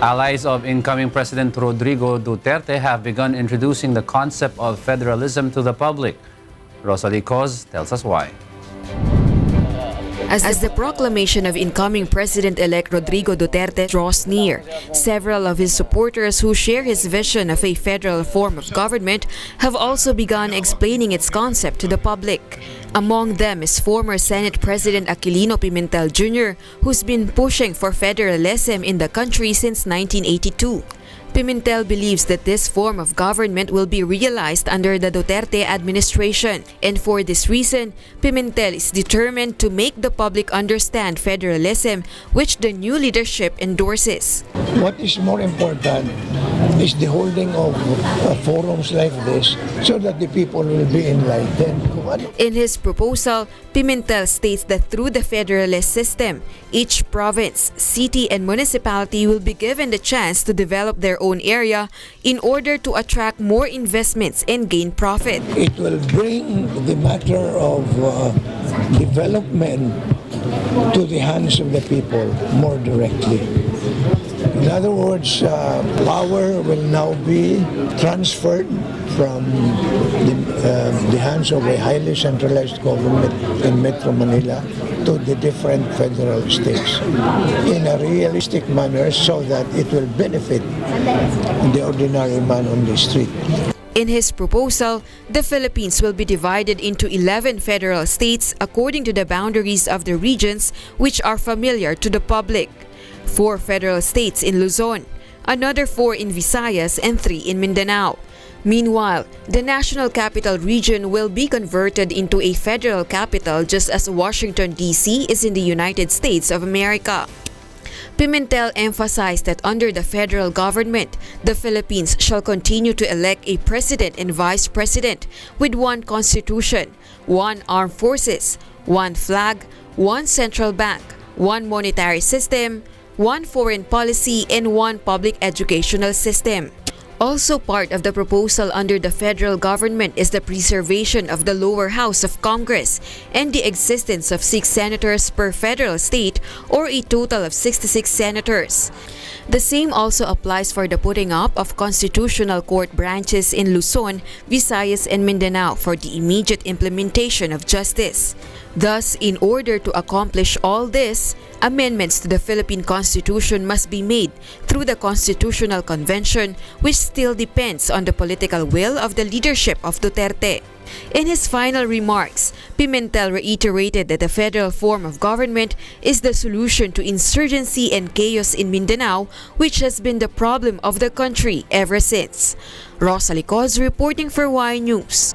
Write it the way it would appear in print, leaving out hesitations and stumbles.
Allies of incoming President Rodrigo Duterte have begun introducing the concept of federalism to the public. Rosalie Coz tells us why. As the proclamation of incoming President-elect Rodrigo Duterte draws near, several of his supporters who share his vision of a federal form of government have also begun explaining its concept to the public. Among them is former Senate President Aquilino Pimentel Jr., who's been pushing for federalism in the country since 1982. Pimentel believes that this form of government will be realized under the Duterte administration, and for this reason, Pimentel is determined to make the public understand federalism, which the new leadership endorses. What is more important is the holding of forums like this so that the people will be enlightened. In his proposal, Pimentel states that through the federalist system, each province, city, and municipality will be given the chance to develop their own area in order to attract more investments and gain profit. It will bring the matter of development to the hands of the people more directly. In other words, power will now be transferred from the hands of a highly centralized government in Metro Manila to the different federal states in a realistic manner so that it will benefit the ordinary man on the street. In his proposal, the Philippines will be divided into 11 federal states according to the boundaries of the regions which are familiar to the public. 4 federal states in Luzon, another 4 in Visayas, and 3 in Mindanao. Meanwhile, the National Capital Region will be converted into a federal capital just as Washington, D.C. is in the United States of America. Pimentel emphasized that under the federal government, the Philippines shall continue to elect a president and vice president with one constitution, one armed forces, one flag, one central bank, one monetary system, one foreign policy, and one public educational system. Also part of the proposal under the federal government is the preservation of the lower house of Congress and the existence of 6 senators per federal state, or a total of 66 senators. The same also applies for the putting up of constitutional court branches in Luzon, Visayas, and Mindanao for the immediate implementation of justice. Thus, in order to accomplish all this, amendments to the Philippine Constitution must be made through the Constitutional Convention, which still depends on the political will of the leadership of Duterte. In his final remarks, Pimentel reiterated that the federal form of government is the solution to insurgency and chaos in Mindanao, which has been the problem of the country ever since. Rosalie Coz reporting for Y News.